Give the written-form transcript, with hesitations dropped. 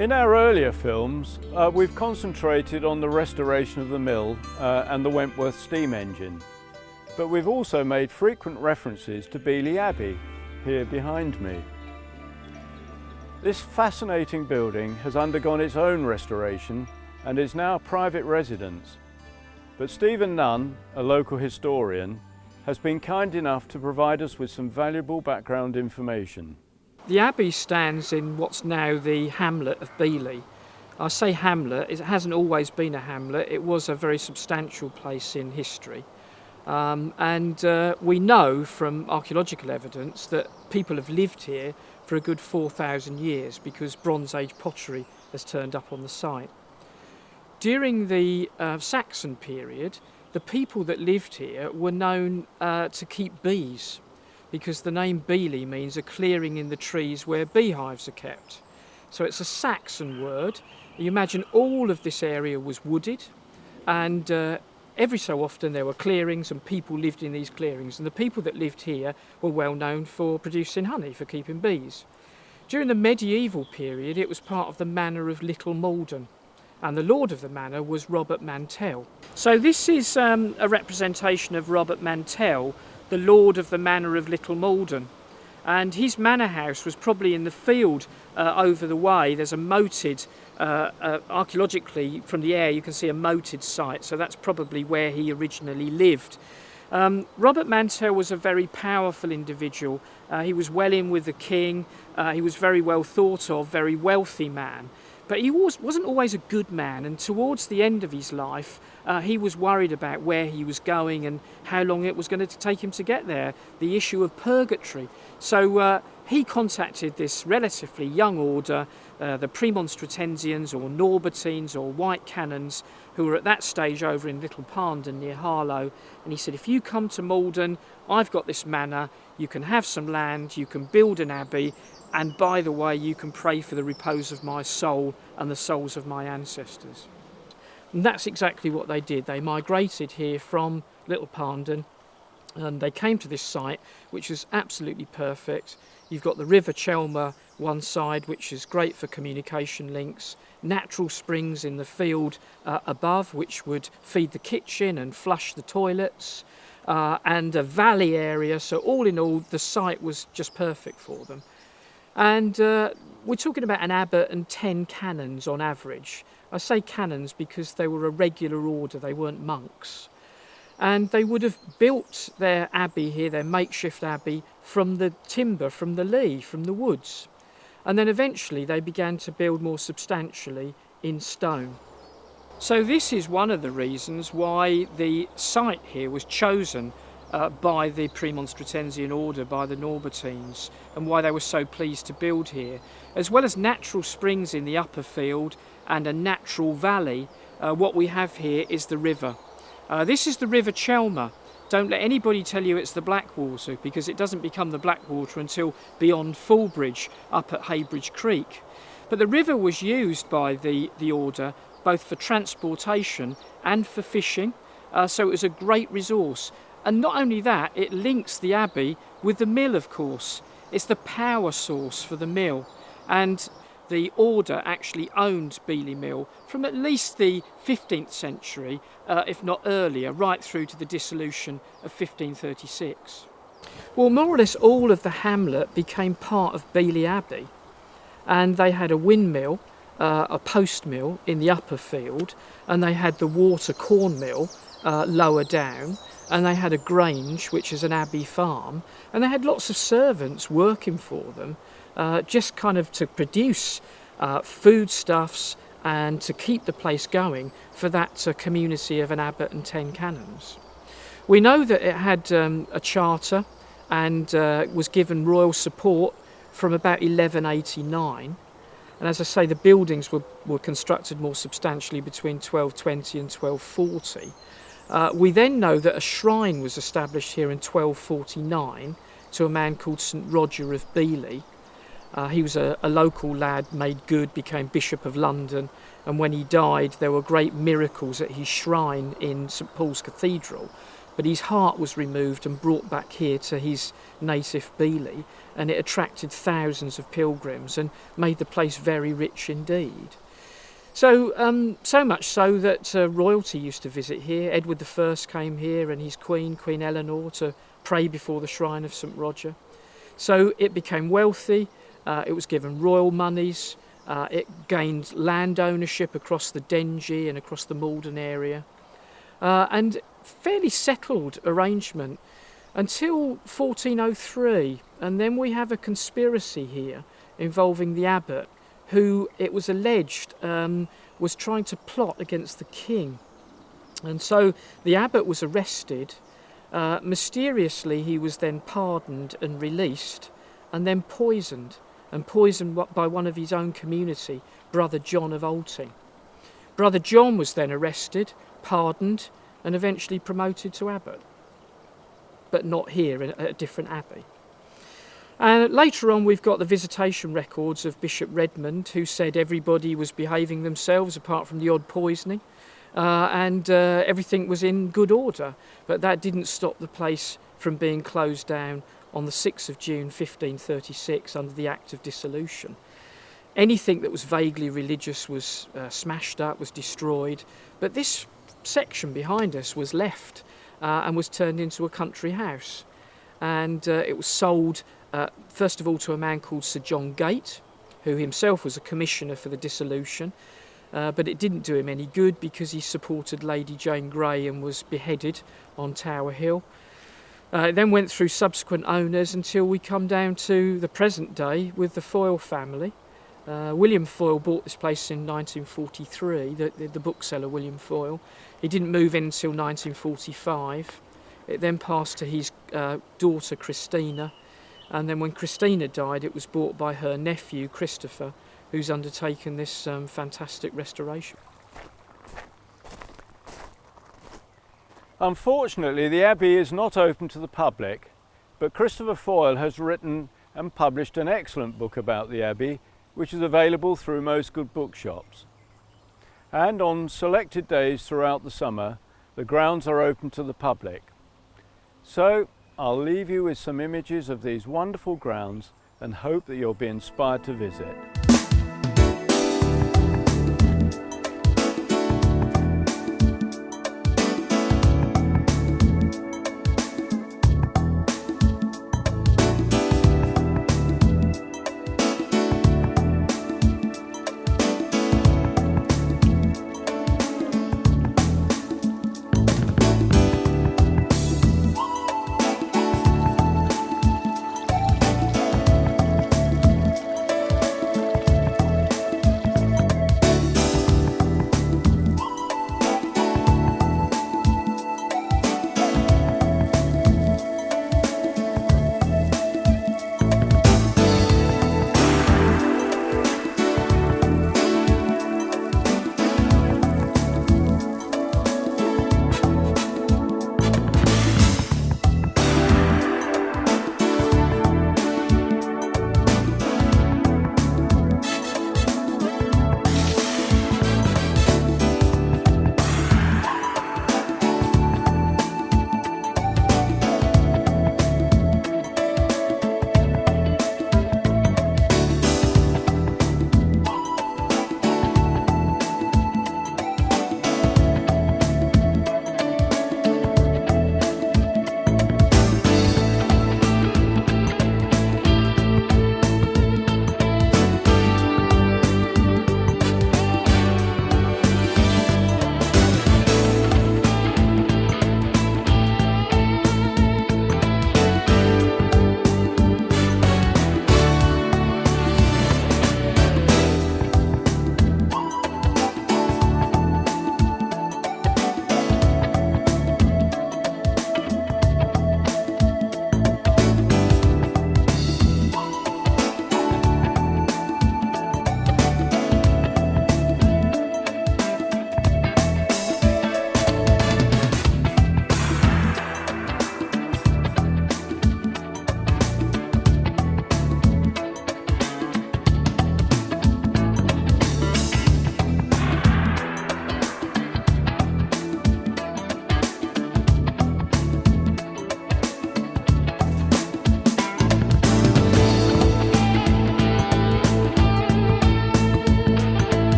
In our earlier films, we've concentrated on the restoration of the mill and the Wentworth steam engine. But we've also made frequent references to Beeleigh Abbey, here behind me. This fascinating building has undergone its own restoration and is now a private residence. But Stephen Nunn, a local historian, has been kind enough to provide us with some valuable background information. The Abbey stands in what's now the hamlet of Beeleigh. I say hamlet, it hasn't always been a hamlet, it was a very substantial place in history. We know from archaeological evidence that people have lived here for a good 4,000 years because Bronze Age pottery has turned up on the site. During the Saxon period, the people that lived here were known to keep bees, because the name Beeleigh means a clearing in the trees where beehives are kept. So it's a Saxon word. You imagine all of this area was wooded, and every so often there were clearings and people lived in these clearings, and the people that lived here were well known for producing honey, for keeping bees. During the medieval period it was part of the manor of Little Malden, and the lord of the manor was Robert Mantell. So this is a representation of Robert Mantell, the lord of the manor of Little Malden, and his manor house was probably in the field over the way. There's a moated, archaeologically from the air you can see a moated site, so that's probably where he originally lived. Robert Mantell was a very powerful individual. He was well in with the king, he was very well thought of, very wealthy man. But he wasn't always a good man, and towards the end of his life he was worried about where he was going and how long it was going to take him to get there, the issue of purgatory. So he contacted this relatively young order, the Premonstratensians or Norbertines or White Canons, who were at that stage over in Little Parndon near Harlow, and he said, if you come to Malden, I've got this manor, you can have some land, you can build an abbey, and by the way, you can pray for the repose of my soul and the souls of my ancestors. And that's exactly what they did. They migrated here from Little Parndon, and they came to this site, which is absolutely perfect. You've got the River Chelmer one side, which is great for communication links, natural springs in the field above, which would feed the kitchen and flush the toilets, and a valley area. So all in all, the site was just perfect for them. And we're talking about an abbot and 10 canons on average. I say canons because they were a regular order, they weren't monks. And they would have built their abbey here, their makeshift abbey, from the timber, from the lea, from the woods. And then eventually they began to build more substantially in stone. So this is one of the reasons why the site here was chosen by the Premonstratensian order, by the Norbertines, and why they were so pleased to build here. As well as natural springs in the upper field and a natural valley, what we have here is the river. This is the River Chelmer. Don't let anybody tell you it's the Blackwater, because it doesn't become the Blackwater until beyond Fulbridge, up at Heybridge Creek. But the river was used by the order both for transportation and for fishing, so it was a great resource. And not only that, it links the abbey with the mill, of course. It's the power source for the mill. And the order actually owned Beeleigh Mill from at least the 15th century, if not earlier, right through to the dissolution of 1536. Well, more or less all of the hamlet became part of Beeleigh Abbey. And they had a windmill, a post mill in the upper field, and they had the water corn mill lower down. And they had a grange, which is an abbey farm, and they had lots of servants working for them, just kind of to produce foodstuffs and to keep the place going for that community of an abbot and 10 canons. We know that it had a charter and was given royal support from about 1189, and as I say, the buildings were constructed more substantially between 1220 and 1240. We then know that a shrine was established here in 1249 to a man called St Roger of Beeleigh. He was a local lad, made good, became Bishop of London, and when he died there were great miracles at his shrine in St Paul's Cathedral. but his heart was removed and brought back here to his native Beeleigh, and it attracted thousands of pilgrims and made the place very rich indeed. So, so much so that royalty used to visit here. Edward I came here and his queen, Queen Eleanor, to pray before the shrine of St Roger. So it became wealthy, it was given royal moneys, it gained land ownership across the Dengie and across the Malden area, and fairly settled arrangement until 1403, and then we have a conspiracy here involving the abbot, who it was alleged was trying to plot against the king. And so the abbot was arrested. Mysteriously he was then pardoned and released, and then poisoned by one of his own community, Brother John of Alting. Brother John was then arrested, pardoned, and eventually promoted to abbot, but not here, at a different abbey. And later on we've got the visitation records of Bishop Redmond, who said everybody was behaving themselves apart from the odd poisoning, and everything was in good order, but that didn't stop the place from being closed down on the 6th of June 1536 under the Act of Dissolution. Anything that was vaguely religious was smashed up, was destroyed, but this section behind us was left and was turned into a country house, and it was sold first of all to a man called Sir John Gate, who himself was a commissioner for the dissolution, but it didn't do him any good because he supported Lady Jane Grey and was beheaded on Tower Hill. It then went through subsequent owners until we come down to the present day with the Foyle family. William Foyle bought this place in 1943, the bookseller William Foyle. He didn't move in until 1945. It then passed to his daughter Christina, and then when Christina died it was bought by her nephew Christopher, who's undertaken this fantastic restoration. Unfortunately, the Abbey is not open to the public, but Christopher Foyle has written and published an excellent book about the Abbey, which is available through most good bookshops. And on selected days throughout the summer, the grounds are open to the public. So I'll leave you with some images of these wonderful grounds and hope that you'll be inspired to visit.